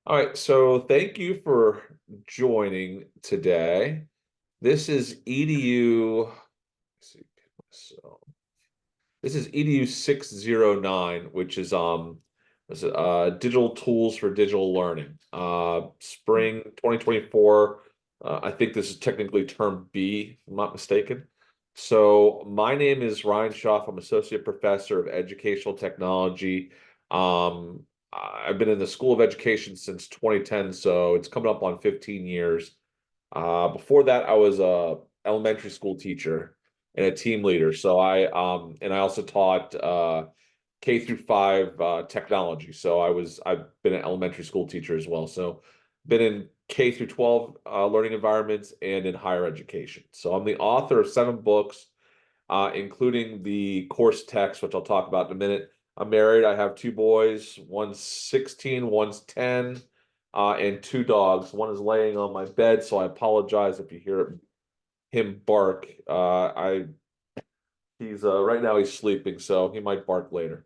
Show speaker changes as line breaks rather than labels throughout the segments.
All right, so thank you for joining today. This is EDU. See, so this is EDU 609, which is digital tools for digital learning. Spring 2024. I think this is technically term B, if I'm not mistaken. So my name is Ryan Schaff. I'm associate professor of educational technology. Um, I've been in the School of Education since 2010, so it's coming up on 15 years. Before that, I was a elementary school teacher and a team leader. So I also taught K through 5 technology. So I've been an elementary school teacher as well. So been in K through 12 learning environments and in higher education. So I'm the author of 7 books, including the course text, which I'll talk about in a minute. I'm married. I have 2 boys. One's 16, one's 10, and 2 dogs. One is laying on my bed, so I apologize if you hear him bark. I he's right now he's sleeping, so he might bark later.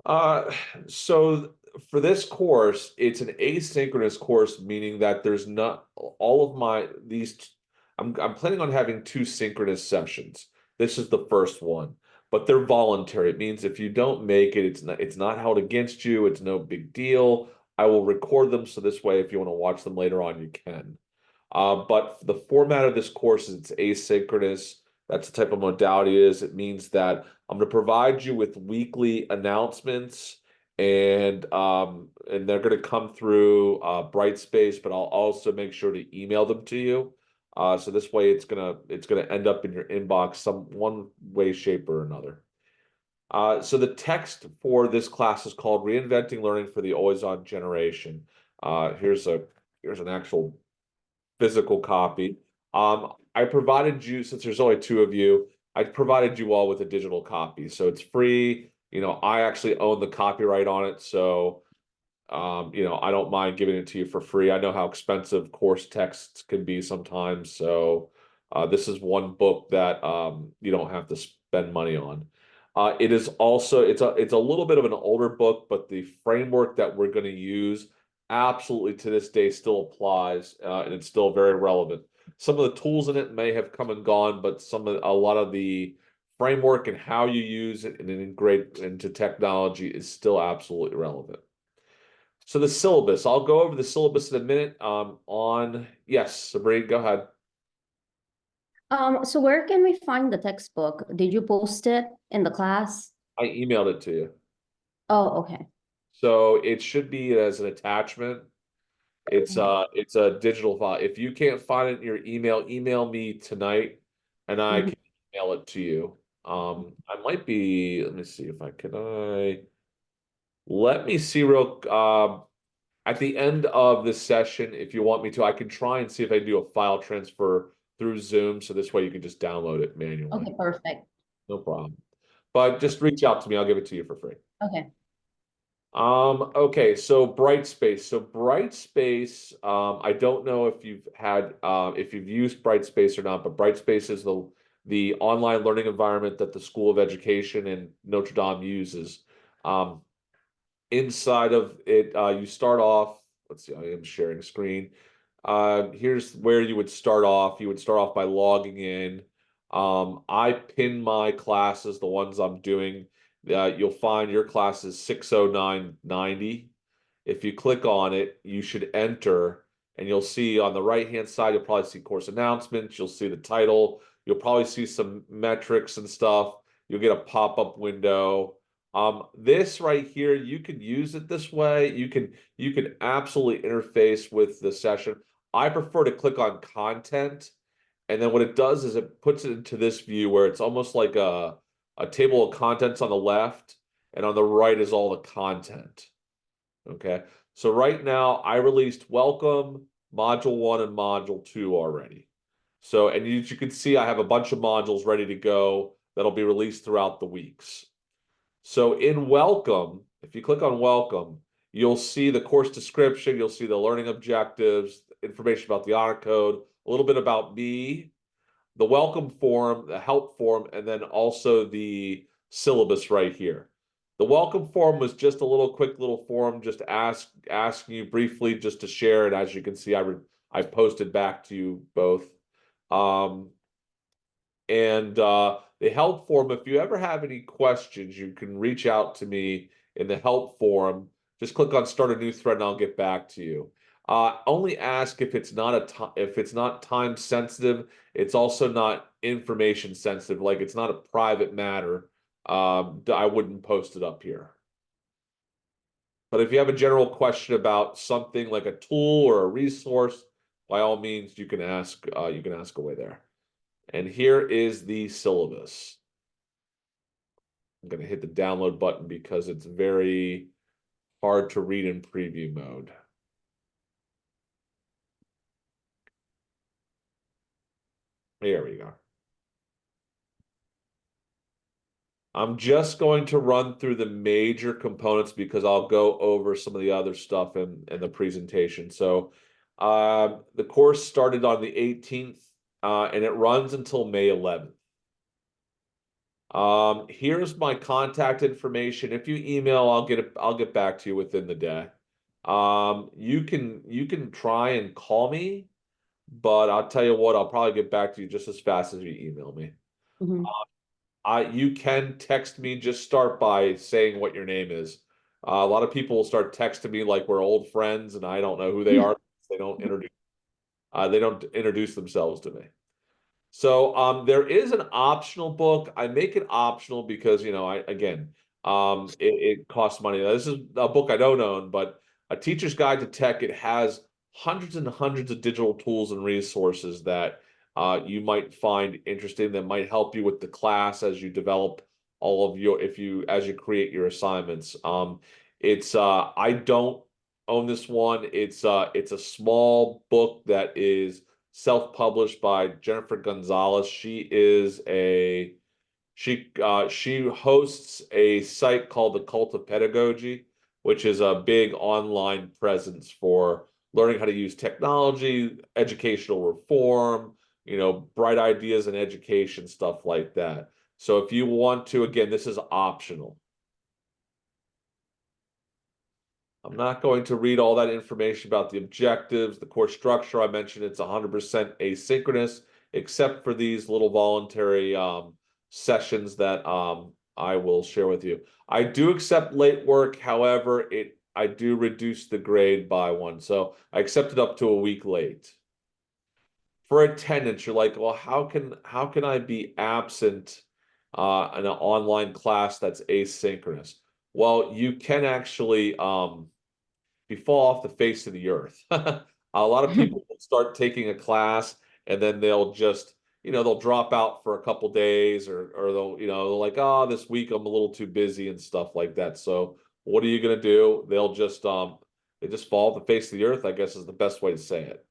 Uh, so for this course, it's an asynchronous course, meaning that there's not all of my these. I'm planning on having 2 synchronous sessions. This is the first one, but they're voluntary. It means if you don't make it, it's not held against you. It's no big deal. I will record them so this way, if you want to watch them later on, you can. But the format of this course is it's asynchronous. That's the type of modality it is. It means that I'm going to provide you with weekly announcements, and they're going to come through Brightspace, but I'll also make sure to email them to you. So this way, it's gonna end up in your inbox some one way, shape, or another. So the text for this class is called "Reinventing Learning for the Always-On Generation." Here's an actual physical copy. I provided you, since there's only 2 of you, I provided you all with a digital copy. So it's free. I actually own the copyright on it. So, I don't mind giving it to you for free. I know how expensive course texts can be sometimes. So, this is one book that you don't have to spend money on. It is also it's a little bit of an older book, but the framework that we're going to use absolutely to this day still applies, and it's still very relevant. Some of the tools in it may have come and gone, but a lot of the framework and how you use it and integrate into technology is still absolutely relevant. So the syllabus, I'll go over the syllabus in a minute. Yes, Sabrina, go ahead.
So where can we find the textbook? Did you post it in the class?
I emailed it to you.
Oh, okay.
So it should be as an attachment. It's a digital file. If you can't find it in your email, email me tonight and I
Mhm.
can email it to you. I might be, let me see if I can let me see real at the end of this session, if you want me to, I can try and see if I can do a file transfer through Zoom, so this way you can just download it manually.
Okay, perfect.
No problem. But just reach out to me, I'll give it to you for free.
Okay.
Okay, so Brightspace. So Brightspace, I don't know if you've used Brightspace or not, but Brightspace is the online learning environment that the School of Education in Notre Dame uses. Um, Inside of it, you start off, let's see, I am sharing screen. Here's where you would start off. You would start off by logging in. I pin my classes, the ones I'm doing. You'll find your class is 60990. If you click on it, you should enter, and you'll see on the right-hand side, you'll probably see course announcements. You'll see the title. You'll probably see some metrics and stuff. You'll get a pop-up window. This right here, you can use it this way. You can absolutely interface with the session. I prefer to click on content, and then what it does is it puts it into this view where it's almost like a table of contents on the left, and on the right is all the content. Okay. So right now I released welcome, module 1 and module 2 already. So, and you can see I have a bunch of modules ready to go that'll be released throughout the weeks. So in welcome, if you click on welcome, you'll see the course description, you'll see the learning objectives, information about the honor code, a little bit about me, the welcome form, the help form, and then also the syllabus right here. The welcome form was just a quick little form, just asking you briefly just to share. And as you can see, I posted back to you both. And the help form, if you ever have any questions, you can reach out to me in the help form. Just click on start a new thread and I'll get back to you. Only ask if it's not if it's not time sensitive. It's also not information sensitive, like it's not a private matter. I wouldn't post it up here. But if you have a general question about something like a tool or a resource, by all means, you can ask. You can ask away there. And here is the syllabus. I'm going to hit the download button because it's very hard to read in preview mode. Here we go. I'm just going to run through the major components because I'll go over some of the other stuff in the presentation. So the course started on the 18th and it runs until May 11th. Here's my contact information. If you email, I'll get back to you within the day. You can try and call me, but I'll tell you what, I'll probably get back to you just as fast as you email me.
Mhm.
You can text me, just start by saying what your name is. A lot of people will start texting me like we're old friends and I don't know who they are. They don't introduce themselves to me. So there is an optional book. I make it optional because it costs money. Now, this is a book I don't own, but A Teacher's Guide to Tech. It has hundreds and hundreds of digital tools and resources that you might find interesting that might help you with the class as you develop all of your as you create your assignments. It's I don't own this one. It's a small book that is self-published by Jennifer Gonzalez. She hosts a site called the Cult of Pedagogy, which is a big online presence for learning how to use technology, educational reform, bright ideas in education, stuff like that. So if you want to, again, this is optional. I'm not going to read all that information about the objectives, the course structure. I mentioned it's 100% asynchronous, except for these little voluntary sessions that I will share with you. I do accept late work. However, I do reduce the grade by one. So I accept it up to a week late. For attendance, you're like, well, how can I be absent in an online class that's asynchronous? Well, you can actually you fall off the face of the earth. A lot of people will start taking a class and then they'll just, they'll drop out for a couple days or they're like, oh, this week I'm a little too busy and stuff like that. So what are you going to do? They just fall off the face of the earth, I guess is the best way to say it.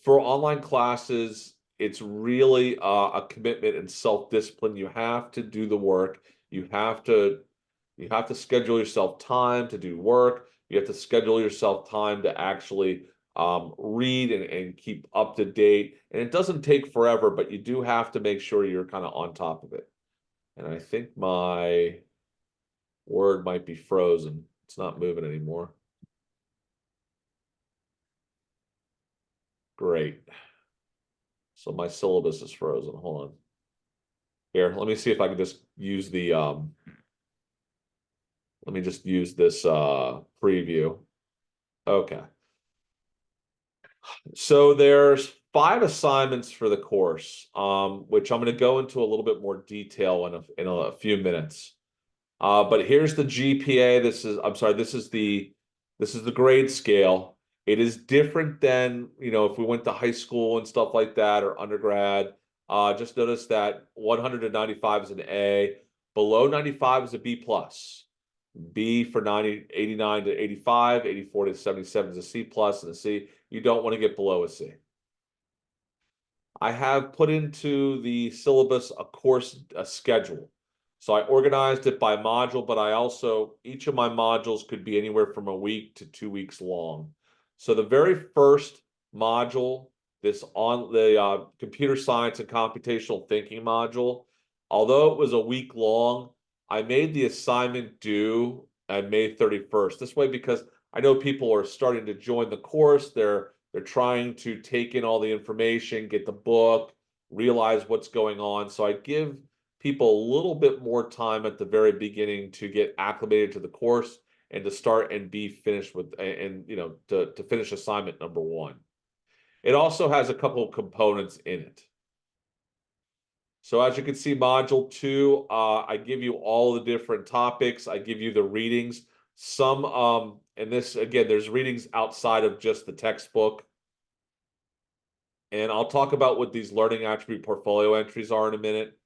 For online classes, it's really a commitment and self-discipline. You have to do the work. You have to schedule yourself time to do work. You have to schedule yourself time to actually read and keep up to date. And it doesn't take forever, but you do have to make sure you're kind of on top of it. And I think my word might be frozen. It's not moving anymore. Great. So my syllabus is frozen. Hold on. Here, let me see if I can just use the let me just use this preview. Okay. So there's 5 assignments for the course, which I'm going to go into a little bit more detail in a few minutes. But here's the GPA. This is the grade scale. It is different than, if we went to high school and stuff like that or undergrad. Just notice that 100 to 95 is an A. Below 95 is a B plus. B for 89 to 85, 84 to 77 is a C plus and a C. You don't want to get below a C. I have put into the syllabus a schedule. So I organized it by module, but each of my modules could be anywhere from a week to 2 weeks long. So the very first module, the computer science and computational thinking module, although it was a week long, I made the assignment due on May 31st. This way, because I know people are starting to join the course, they're trying to take in all the information, get the book, realize what's going on. So I give people a little bit more time at the very beginning to get acclimated to the course and to start and be finished with, and to finish assignment number 1. It also has a couple of components in it. So as you can see, module 2, I give you all the different topics. I give you the readings. Some, and this, again, there's readings outside of just the textbook. And I'll talk about what these learning attribute portfolio entries are in a minute.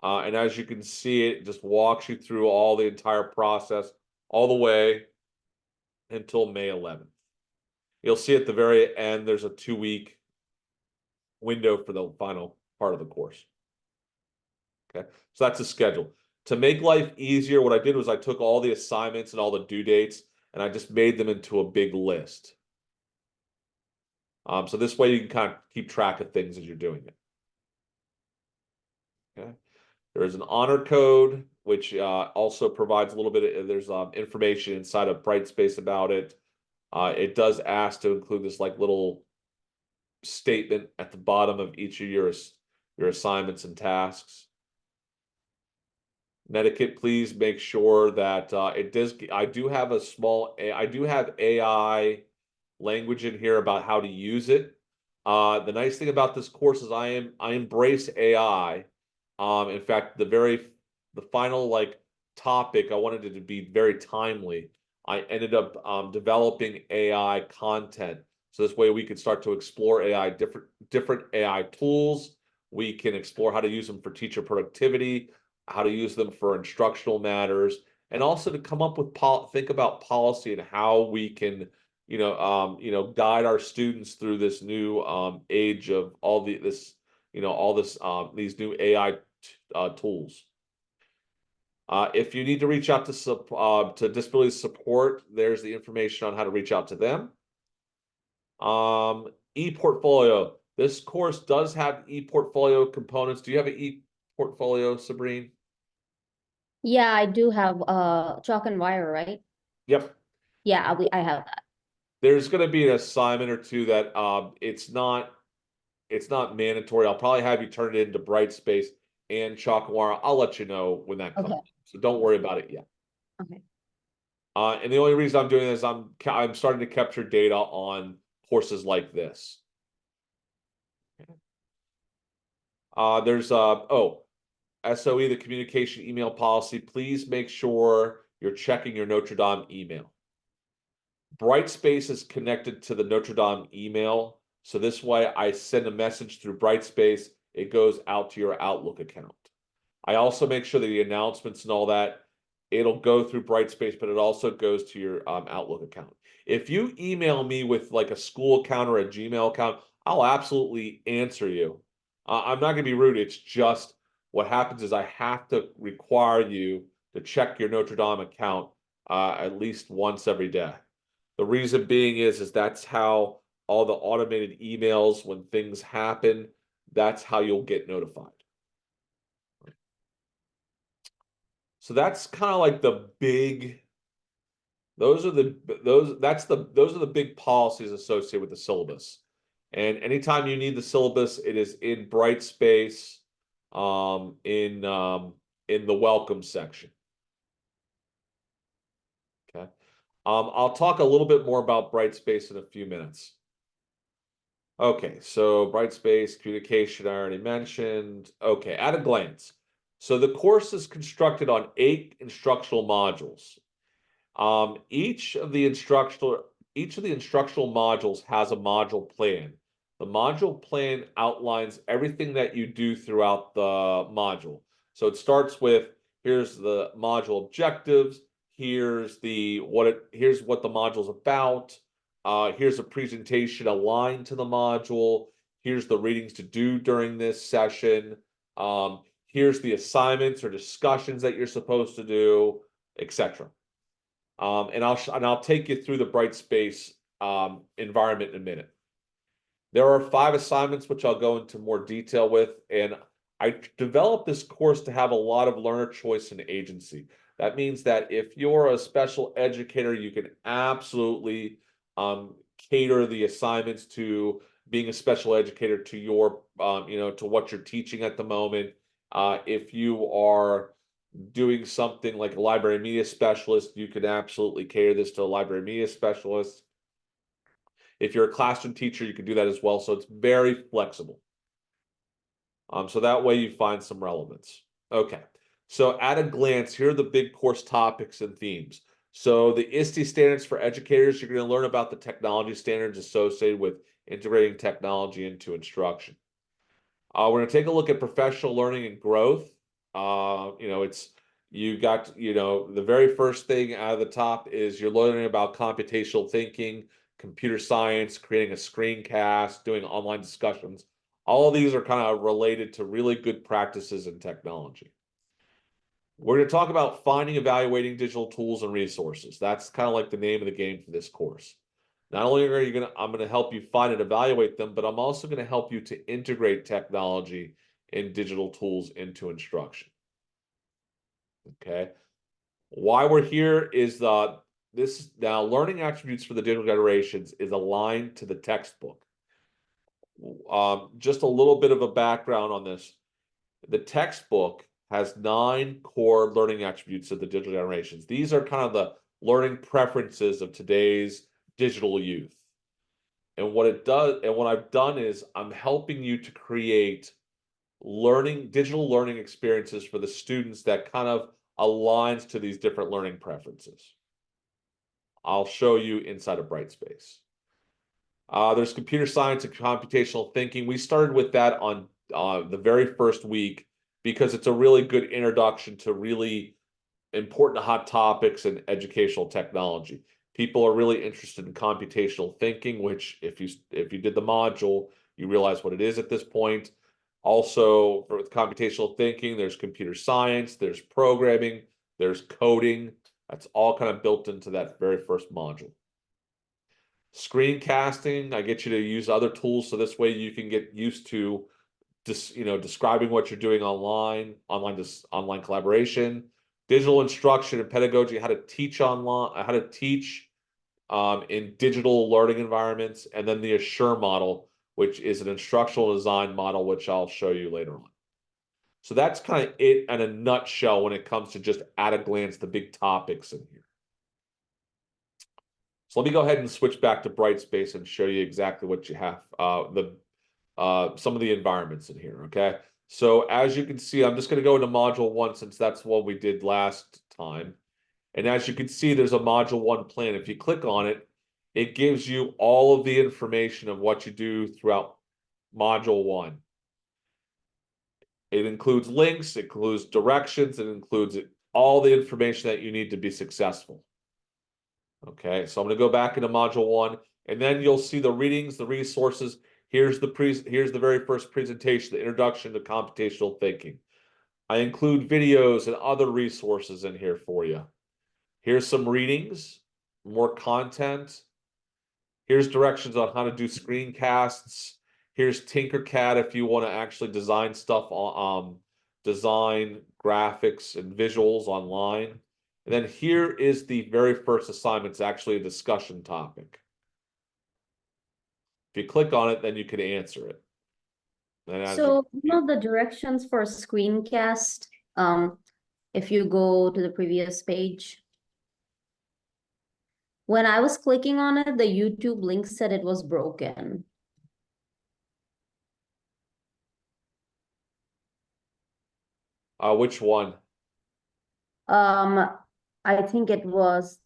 And as you can see, it just walks you through all the entire process, all the way until May 11th. You'll see at the very end, there's a 2-week window for the final part of the course. Okay, so that's the schedule. To make life easier, what I did was I took all the assignments and all the due dates, and I just made them into a big list. So this way you can kind of keep track of things as you're doing it. Okay, there is an honor code, which also provides a little bit of, there's information inside of Brightspace about it. It does ask to include this like little statement at the bottom of each of your assignments and tasks. Netiquette, please make sure that it does. I do have AI language in here about how to use it. The nice thing about this course is I embrace AI. In fact, the final like topic, I wanted it to be very timely. I ended up developing AI content, so this way we could start to explore different AI tools. We can explore how to use them for teacher productivity, how to use them for instructional matters, and also to come up with think about policy and how we can guide our students through this new age of these new AI tools. If you need to reach out to disability support, there's the information on how to reach out to them. E-portfolio. This course does have e-portfolio components. Do you have an e-portfolio, Sabrine?
Yeah, I do have chalk and wire, right?
Yep.
Yeah, I have that.
There's going to be an assignment or two that it's not mandatory. I'll probably have you turn it into Brightspace and chalk and wire. I'll let you know when that comes.
Okay.
So don't worry about it yet.
Okay.
And the only reason I'm doing this, I'm starting to capture data on courses like this. There's SOE, the communication email policy. Please make sure you're checking your Notre Dame email. Brightspace is connected to the Notre Dame email. So this way I send a message through Brightspace. It goes out to your Outlook account. I also make sure that the announcements and all that, it'll go through Brightspace, but it also goes to your Outlook account. If you email me with like a school account or a Gmail account, I'll absolutely answer you. I'm not going to be rude. It's just what happens is I have to require you to check your Notre Dame account at least once every day. The reason being is that's how all the automated emails, when things happen, that's how you'll get notified. So that's kind of like the big, those are the big policies associated with the syllabus. And anytime you need the syllabus, it is in Brightspace, in the welcome section. Okay. I'll talk a little bit more about Brightspace in a few minutes. Okay, so Brightspace, communication, I already mentioned. Okay, at a glance. So the course is constructed on 8 instructional modules. Each of the instructional modules has a module plan. The module plan outlines everything that you do throughout the module. So it starts with, here's the module objectives, here's what the module's about, here's a presentation aligned to the module, here's the readings to do during this session, here's the assignments or discussions that you're supposed to do, etc. And I'll take you through the Brightspace environment in a minute. There are 5 assignments which I'll go into more detail with, and I developed this course to have a lot of learner choice and agency. That means that if you're a special educator, you can absolutely cater the assignments to being a special educator to your, to what you're teaching at the moment. If you are doing something like a library media specialist, you can absolutely cater this to a library media specialist. If you're a classroom teacher, you can do that as well. So it's very flexible. So that way you find some relevance. Okay, so at a glance, here are the big course topics and themes. So the ISTE standards for educators, you're going to learn about the technology standards associated with integrating technology into instruction. We're going to take a look at professional learning and growth. You got, the very first thing out of the top is you're learning about computational thinking, computer science, creating a screencast, doing online discussions. All of these are kind of related to really good practices in technology. We're going to talk about finding, evaluating digital tools and resources. That's kind of like the name of the game for this course. Not only I'm going to help you find and evaluate them, but I'm also going to help you to integrate technology and digital tools into instruction. Okay. Why we're here is this now learning attributes for the digital generations is aligned to the textbook. Just a little bit of a background on this. The textbook has 9 core learning attributes of the digital generations. These are kind of the learning preferences of today's digital youth. And what it does, and what I've done is I'm helping you to create digital learning experiences for the students that kind of aligns to these different learning preferences. I'll show you inside of Brightspace. There's computer science and computational thinking. We started with that on the very first week because it's a really good introduction to really important hot topics in educational technology. People are really interested in computational thinking, which if you did the module, you realize what it is at this point. Also, for computational thinking, there's computer science, there's programming, there's coding. That's all kind of built into that very first module. Screencasting, I get you to use other tools so this way you can get used to describing what you're doing online collaboration, digital instruction and pedagogy, how to teach online, how to teach in digital learning environments, and then the Assure model, which is an instructional design model, which I'll show you later on. So that's kind of it in a nutshell when it comes to just at a glance, the big topics in here. So let me go ahead and switch back to Brightspace and show you exactly what you have, some of the environments in here, okay? So as you can see, I'm just going to go into module 1 since that's what we did last time. And as you can see, there's a module 1 plan. If you click on it, it gives you all of the information of what you do throughout module 1. It includes links, it includes directions, it includes all the information that you need to be successful. Okay, so I'm going to go back into module 1, and then you'll see the readings, the resources. Here's the very first presentation, the introduction to computational thinking. I include videos and other resources in here for you. Here's some readings, more content. Here's directions on how to do screencasts. Here's Tinkercad if you want to actually design stuff on design graphics and visuals online. And then here is the very first assignment. It's actually a discussion topic. If you click on it, then you can answer it.
So, the directions for screencast, if you go to the previous page, when I was clicking on it, the YouTube link said it was broken.
Which one?
I think it was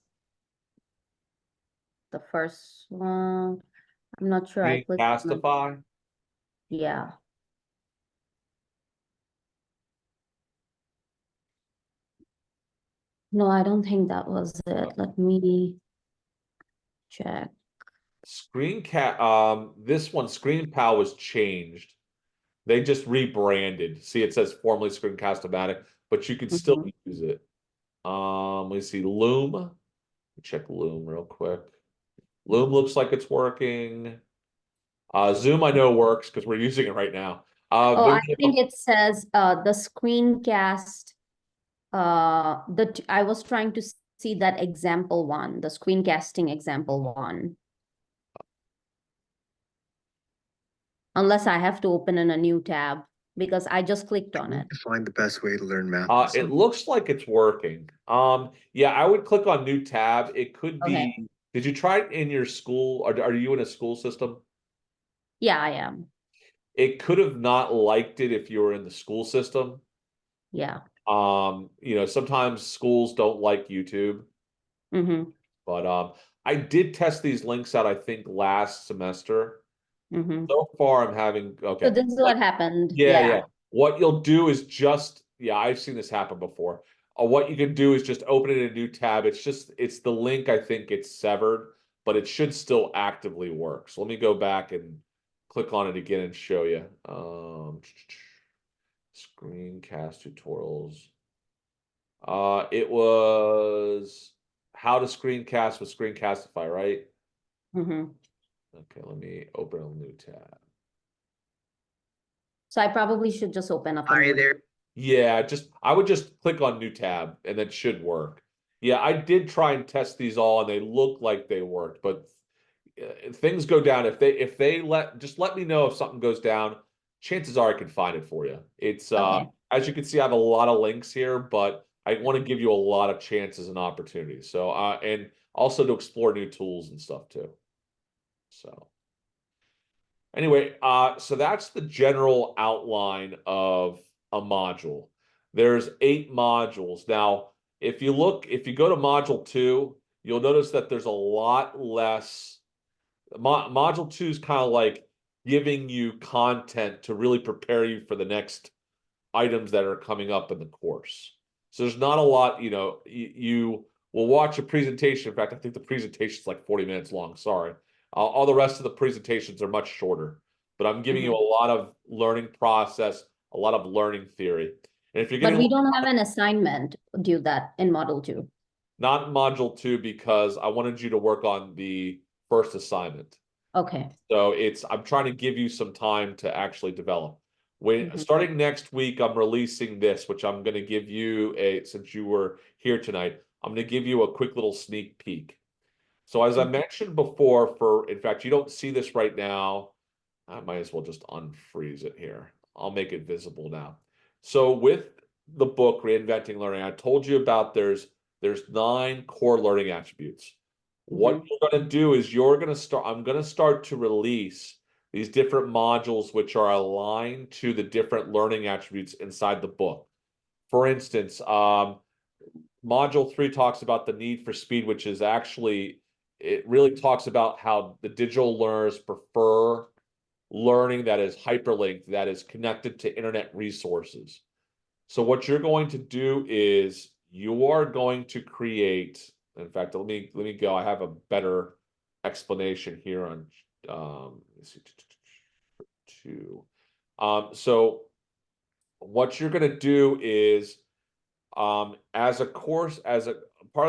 the first one. I'm not sure. I clicked on it.
Screencastify?
Yeah. No, I don't think that was it. Let me check.
This one, ScreenPal, was changed. They just rebranded. See, it says formerly Screencast-O-Matic, but you can still use it. Let me see, Loom. Check Loom real quick. Loom looks like it's working. Zoom I know works because we're using it right now.
Oh, I
Vivian,
think it says the screencast. I was trying to see that example one, the screencasting example one. Unless I have to open in a new tab because I just clicked on it.
Find the best way to learn math.
it looks like it's working. Yeah, I would click on new tab. It could
Okay.
be, did you try it in your school? Are you in a school system?
Yeah, I am.
It could have not liked it if you were in the school system.
Yeah.
Sometimes schools don't like YouTube,
Mm-hmm.
but I did test these links out, I think, last semester.
Mm-hmm.
So far, I'm having
So
okay.
this is what happened.
Yeah,
Yeah.
yeah. What you'll do is just, yeah, I've seen this happen before. What you can do is just open it in a new tab. It's the link, I think it's severed, but it should still actively work. So let me go back and click on it again and show you. Screencast tutorials. It was how to screencast with Screencastify, right?
Mm-hmm.
Okay, let me open a new tab.
So I probably should just open up a
Hi
new.
there.
Yeah, I would just click on new tab and that should work. Yeah, I did try and test these all and they look like they worked, but things go down if they let me know if something goes down. Chances are I can find it for you. It's
Okay.
as you can see, I have a lot of links here, but I want to give you a lot of chances and opportunities. So and also to explore new tools and stuff too. So anyway, so that's the general outline of a module. There's 8 modules. Now, if you go to module 2, you'll notice that there's a lot less. Module 2 is kind of like giving you content to really prepare you for the next items that are coming up in the course. So there's not a lot, you will watch a presentation. In fact, I think the presentation is like 40 minutes long. Sorry. All the rest of the presentations are much shorter, but I'm giving you a lot of learning process, a lot of learning theory. And if you're
But
getting
we don't have an assignment due that in model 2.
not module 2 because I wanted you to work on the first assignment.
Okay.
So I'm trying to give you some time to actually develop. When
Mm-hmm.
starting next week, I'm releasing this, which I'm going to give you since you were here tonight, I'm going to give you a quick little sneak peek. So as I mentioned before, in fact, you don't see this right now. I might as well just unfreeze it here. I'll make it visible now. So with the book, Reinventing Learning, I told you about there's 9 core learning attributes. What you're going to do is I'm going to start to release these different modules which are aligned to the different learning attributes inside the book. For instance, module 3 talks about the need for speed, which is actually, it really talks about how the digital learners prefer learning that is hyperlinked, that is connected to internet resources. So what you're going to do is you are going to create, in fact, let me go. I have a better explanation here on let's see, two. So what you're going to do is as a part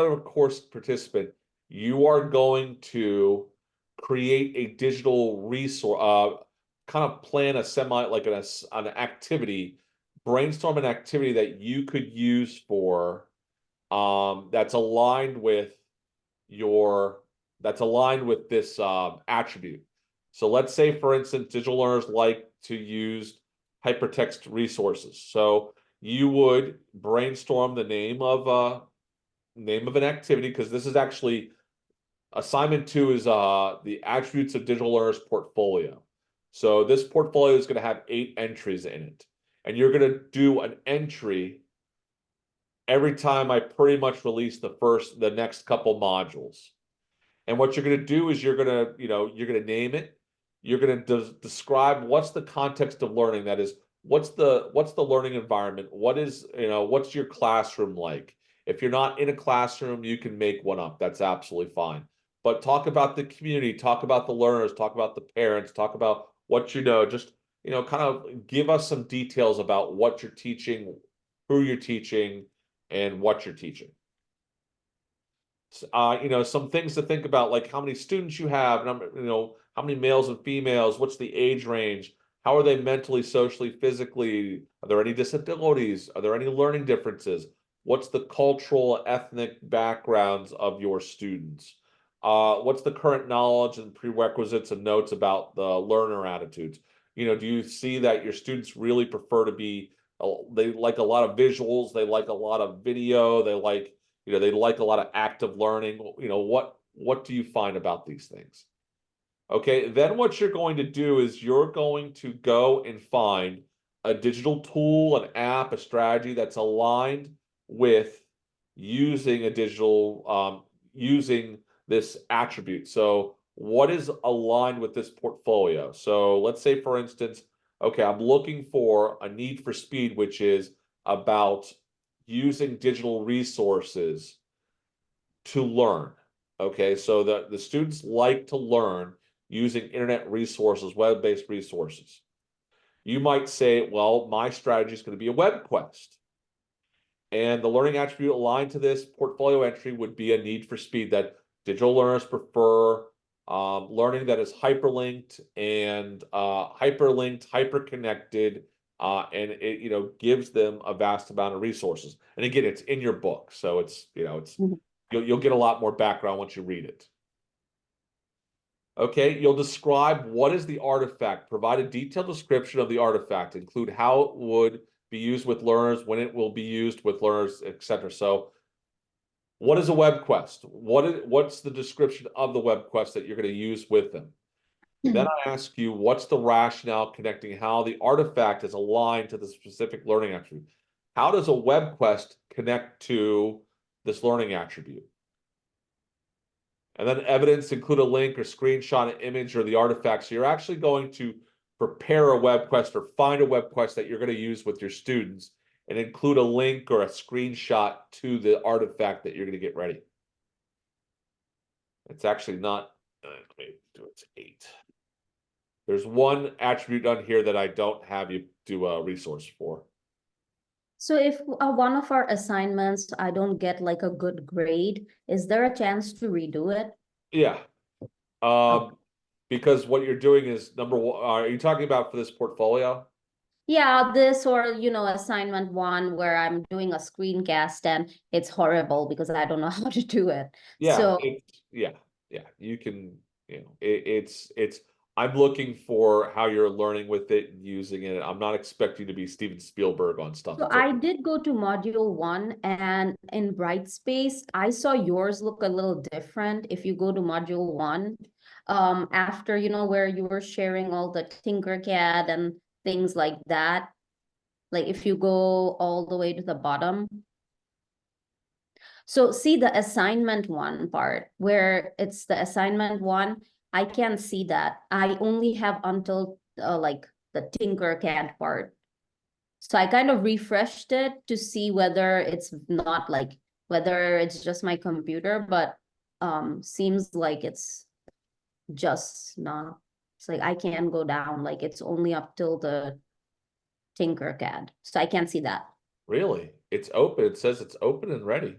of a course participant, you are going to create a digital resource, kind of plan a an activity, brainstorm an activity that you could use for that's aligned with your that's aligned with this attribute. So let's say, for instance, digital learners like to use hypertext resources. So you would brainstorm the name of an activity, because this is actually assignment 2 is the attributes of digital learners portfolio. So this portfolio is going to have 8 entries in it, and you're going to do an entry every time I pretty much release the next couple modules. And what you're going to do is you're going to name it. You're going to describe what's the context of learning. That is, what's the learning environment? What's your classroom like? If you're not in a classroom, you can make one up. That's absolutely fine. But talk about the community, talk about the learners, talk about the parents, talk about what you know. Just, kind of give us some details about what you're teaching, who you're teaching, and what you're teaching. Some things to think about, like how many students you have, how many males and females, what's the age range, How are they mentally, socially, physically? Are there any disabilities? Are there any learning differences? What's the cultural, ethnic backgrounds of your students? What's the current knowledge and prerequisites and notes about the learner attitudes? You know, do you see that your students really prefer to be, they like a lot of visuals, they like a lot of video, they like, you know, they like a lot of active learning. You know, what do you find about these things? Okay, then what you're going to do is you're going to go and find a digital tool, an app, a strategy that's aligned with using a digital, using this attribute. So what is aligned with this portfolio? So let's say, for instance, okay, I'm looking for a need for speed, which is about using digital resources to learn. Okay, so the students like to learn using internet resources, web-based resources. You might say, well, my strategy is going to be a web quest. And the learning attribute aligned to this portfolio entry would be a need for speed, that digital learners prefer learning that is hyperlinked and hyper-connected, and it, you know, gives them a vast amount of resources. And again, it's in your book, so it's, you know, it's you'll get a lot more background once you read it. Okay, you'll describe what is the artifact, provide a detailed description of the artifact, include how it would be used with learners, when it will be used with learners, etc. So what is a web quest? What's the description of the web quest that you're going to use with them? Then I ask you, what's the rationale connecting how the artifact is aligned to the specific learning attribute? How does a web quest connect to this learning attribute? And then evidence, include a link or screenshot, an image, or the artifact. So you're actually going to prepare a web quest or find a web quest that you're going to use with your students and include a link or a screenshot to the artifact that you're going to get ready. It's actually not, it's 8. There's one attribute on here that I don't have you do a resource for.
So if one of our assignments, I don't get like a good grade, is there a chance to redo it?
Yeah. Because what you're doing is, number one, are you talking about for this portfolio?
Yeah, this or, you know, assignment 1 where I'm doing a screencast and it's horrible because I don't know how to do it.
Yeah,
So
yeah, you can, you know, it's I'm looking for how you're learning with it and using it. I'm not expecting to be Steven Spielberg on stuff.
So I did go to module 1, and in Brightspace, I saw yours look a little different. If you go to module 1, after, you know, where you were sharing all the Tinkercad and things like that, like if you go all the way to the bottom. So see the assignment 1 part where it's the assignment 1, I can't see that. I only have until like the Tinkercad part. So I kind of refreshed it to see whether it's not like, whether it's just my computer, but seems like it's just not. It's like I can't go down, like it's only up till the Tinkercad. So I can't see that.
Really? It's open. It says it's open and ready.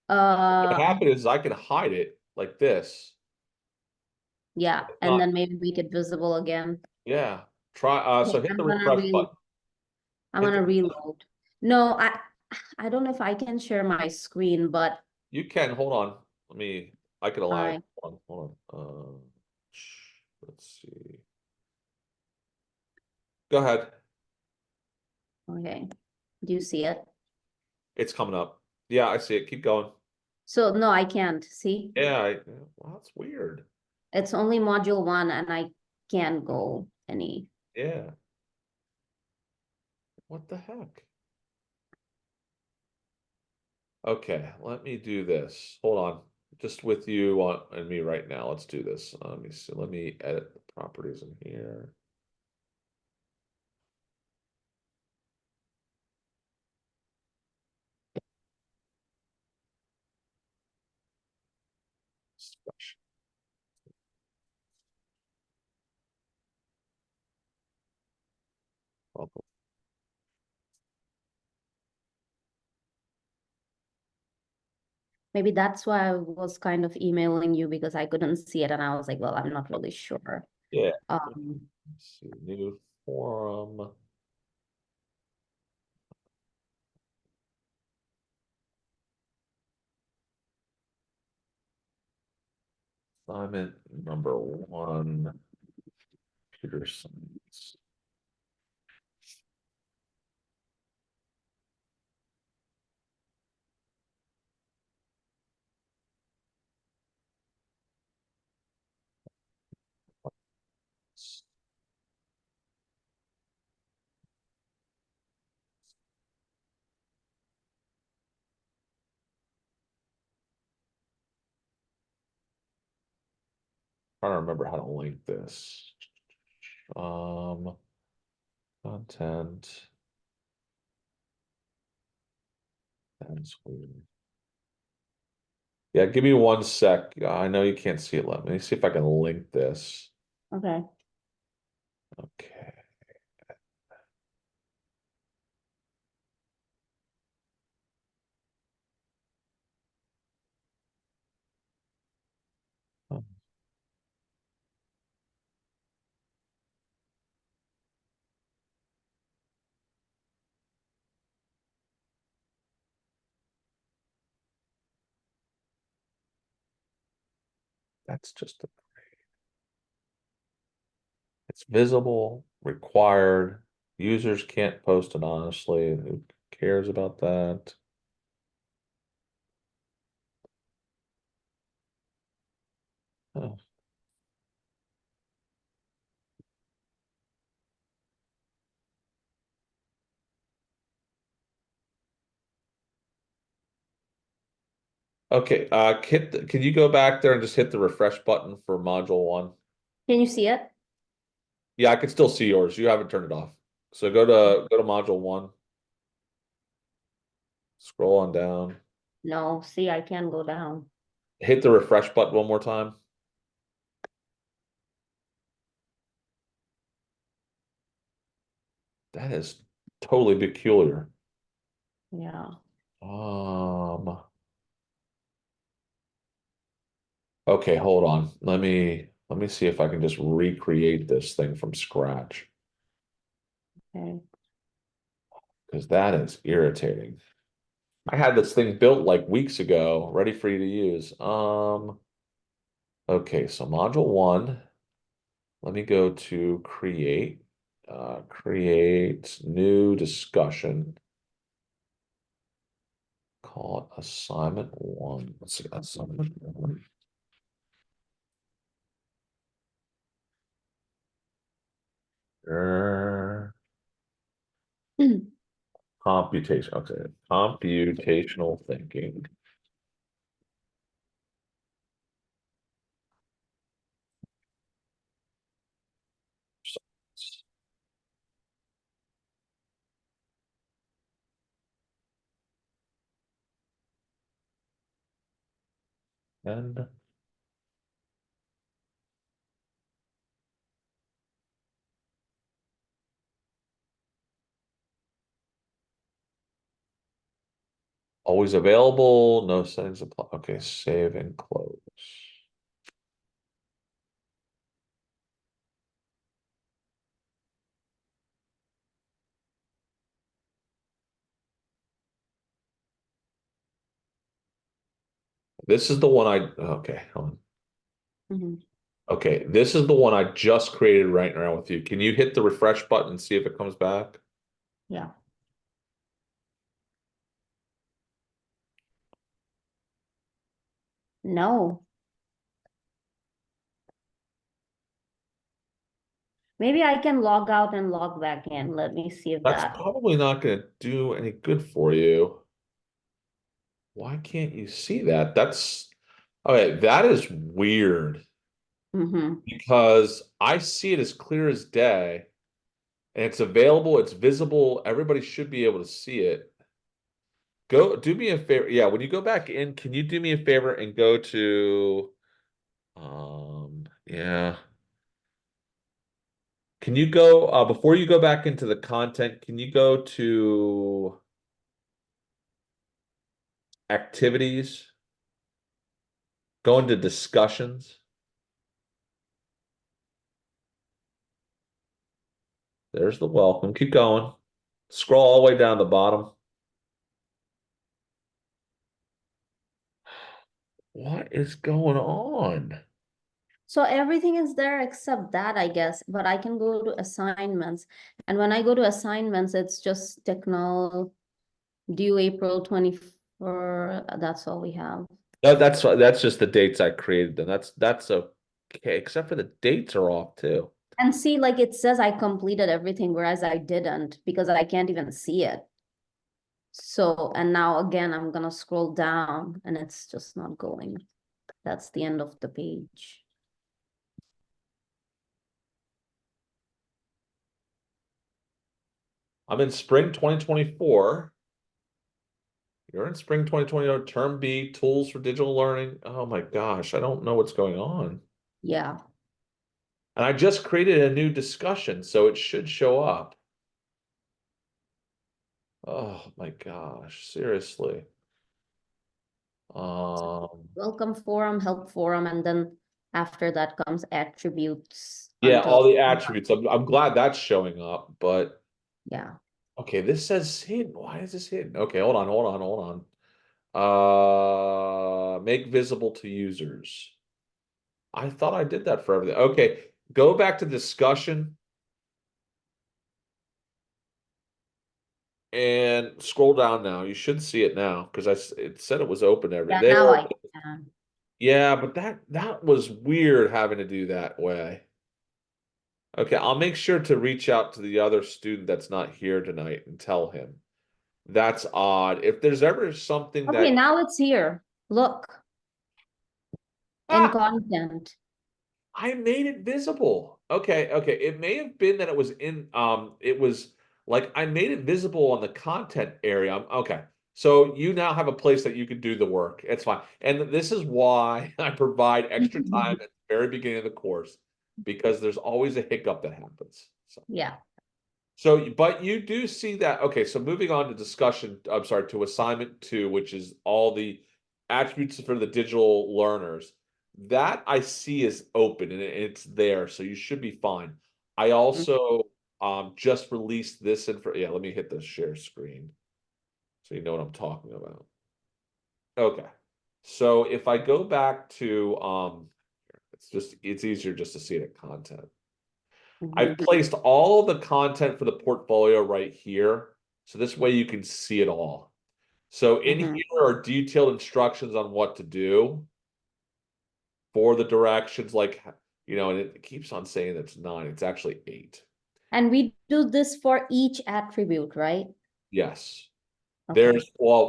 What happened is I can hide it like this.
Yeah, and then maybe make it visible again.
Yeah. Try so hit the refresh button.
I'm gonna reload. No, I don't know if I can share my screen, but
you can. Hold on. I can allow it. Hold on. Let's see. Go ahead.
Okay. Do you see it?
It's coming up. Yeah, I see it. Keep going.
So no, I can't see.
Yeah, well, that's weird.
It's only module 1 and I can't go any.
Yeah. What the heck? Okay, let me do this. Hold on. Just with you and me right now. Let's do this. Let me see. Let me edit the properties in here. Special.
Maybe that's why I was kind of emailing you, because I couldn't see it and I was like, well, I'm not really sure.
Yeah.
Um,
Let's see, new forum. Assignment number 1, computer science. Trying to remember how to link this. Content. That's weird. Yeah, give me 1 sec. I know you can't see it. Let me see if I can link this.
Okay.
Okay. Oh, that's just it's visible, required. Users can't post anonymously. Who cares about that? Oh. Okay, can you go back there and just hit the refresh button for module 1?
Can you see it?
Yeah, I can still see yours. You haven't turned it off. So go to module 1. Scroll on down.
No, see, I can't go down.
Hit the refresh button one more time. That is totally peculiar.
Yeah.
Okay, hold on. Let me see if I can just recreate this thing from scratch,
Okay.
because that is irritating. I had this thing built like weeks ago, ready for you to use. Okay, so module 1. Let me go to create, create new discussion. Call it assignment 1. Let's see, assignment 1. Computation. Okay, computational thinking. And always available, no settings apply. Okay, save and close. This is the one okay, hold on.
Mhm.
Okay, this is the one I just created right now with you. Can you hit the refresh button and see if it comes back?
Yeah. No. Maybe I can log out and log back in. Let me see if
That's
that.
probably not going to do any good for you. Why can't you see that? That's okay, that is weird
Mm-hmm.
because I see it as clear as day and it's available, it's visible, everybody should be able to see it. Go do me a favor. Yeah, when you go back in, can you do me a favor and go to yeah. Can you go before you go back into the content, can you go to activities? Go into discussions. There's the welcome. Keep going. Scroll all the way down the bottom. What is going on?
So everything is there except that, I guess, but I can go to assignments. And when I go to assignments, it's just techno due April 24. That's all we have.
No, that's just the dates I created. Then that's okay, except for the dates are off too.
And see, like it says I completed everything, whereas I didn't because I can't even see it. So, and now again, I'm gonna scroll down and it's just not going. That's the end of the page.
I'm in spring 2024. You're in spring 2020, term B, tools for digital learning. Oh my gosh, I don't know what's going on.
Yeah.
And I just created a new discussion, so it should show up. Oh my gosh, seriously.
Welcome forum, help forum, and then after that comes attributes
Yeah,
until
all the attributes. I'm glad that's showing up, but
yeah.
okay, this says hidden. Why is this hidden? Okay, hold on. Make visible to users. I thought I did that for everything. Okay, go back to discussion and scroll down now. You should see it now because it said it was open every
Yeah,
there.
now I can.
Yeah, but that was weird having to do that way. Okay, I'll make sure to reach out to the other student that's not here tonight and tell him. That's odd. If there's ever something
Okay,
that
now it's here. Look in
ah,
content.
I made it visible. Okay. It may have been that it was in it was like I made it visible on the content area. Okay. So you now have a place that you can do the work. It's fine. And this is why I provide extra time at the very beginning of the course because there's always a hiccup that happens.
Yeah.
So, but you do see that. Okay, so moving on to discussion, I'm sorry, to assignment two, which is all the attributes for the digital learners. That I see is open and it's there, so you should be fine. I also just released this info. Yeah, let me hit the share screen so you know what I'm talking about. Okay. So if I go back to it's easier just to see it at content. I've
Mhm.
placed all of the content for the portfolio right here. So this way you can see it all. So in
Mhm.
here are detailed instructions on what to do for the directions, like, and it keeps on saying it's 9, it's actually 8.
And we do this for each attribute, right?
Yes.
Okay.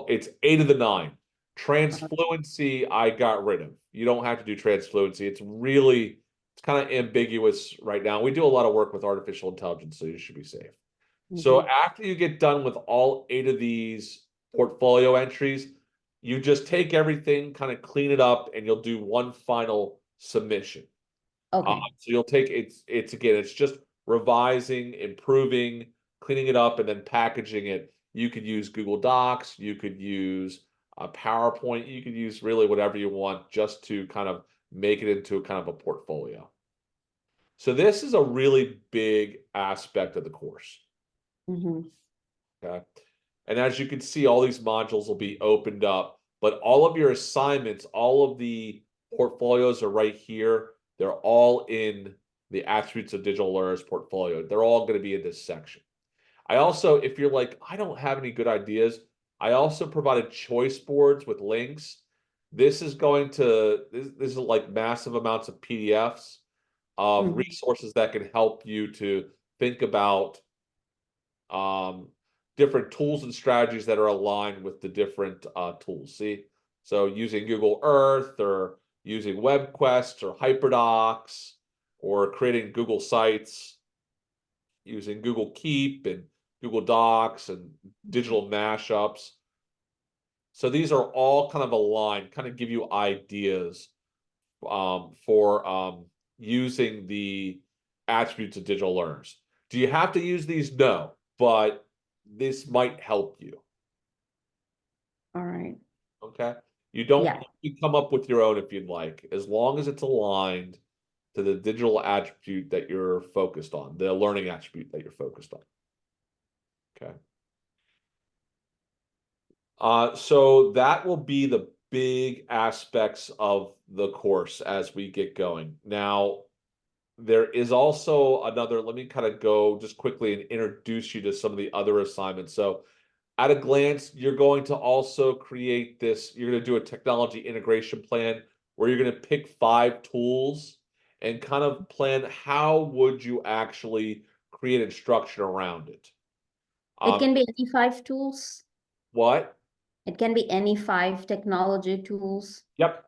It's 8 of the 9. Transfluency, I got rid of. You don't have to do transfluency. It's kind of ambiguous right now. We do a lot of work with artificial intelligence, so you should be safe. So
Mhm.
after you get done with all 8 of these portfolio entries, you just take everything, kind of clean it up, and you'll do one final submission.
Okay.
So you'll take it's just revising, improving, cleaning it up, and then packaging it. You could use Google Docs, you could use a PowerPoint, you could use really whatever you want just to kind of make it into a kind of a portfolio. So this is a really big aspect of the course.
Mhm.
Okay. And as you can see, all these modules will be opened up, but all of your assignments, all of the portfolios are right here. They're all in the attributes of digital learners portfolio. They're all going to be in this section. I also, if you're like, I don't have any good ideas, I also provided choice boards with links. This is like massive amounts of PDFs of
Mhm.
resources that can help you to think about um, different tools and strategies that are aligned with the different tools. See, so using Google Earth or using WebQuest or HyperDocs or creating Google Sites using Google Keep and Google Docs and digital mashups. So these are all kind of aligned, kind of give you ideas for using the attributes of digital learners. Do you have to use these? No, but this might help you.
All right.
Okay. You don't
Yeah.
you come up with your own if you'd like, as long as it's aligned to the digital attribute that you're focused on, the learning attribute that you're focused on. Okay. So that will be the big aspects of the course as we get going. Now, there is also another, let me kind of go just quickly and introduce you to some of the other assignments. So at a glance, you're going to also create this, you're going to do a technology integration plan where you're going to pick 5 tools and kind of plan how would you actually create instruction around it.
It can be any 5 tools.
What?
It can be any 5 technology tools.
Yep.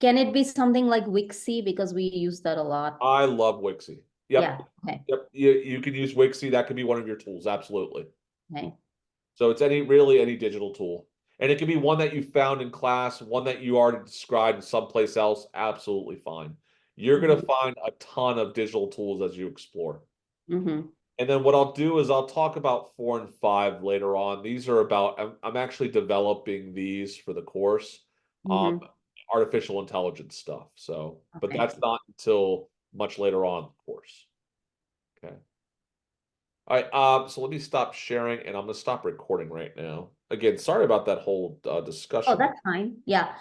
Can it be something like Wixie, because we use that a lot?
I love Wixie. Yep.
Yeah, okay.
Yep. You can use Wixie. That could be one of your tools. Absolutely.
Okay.
So it's really any digital tool. And it can be one that you found in class, one that you already described someplace else. Absolutely fine. You're going to find a ton of digital tools as you explore.
Mm-hmm.
And then what I'll do is I'll talk about 4 and 5 later on. These are about, I'm actually developing these for the course, artificial intelligence stuff. So, but
Okay.
that's not until much later on, of course. Okay. All right. So let me stop sharing and I'm going to stop recording right now. Again, sorry about that whole
Oh,
discussion.
that's fine. Yeah.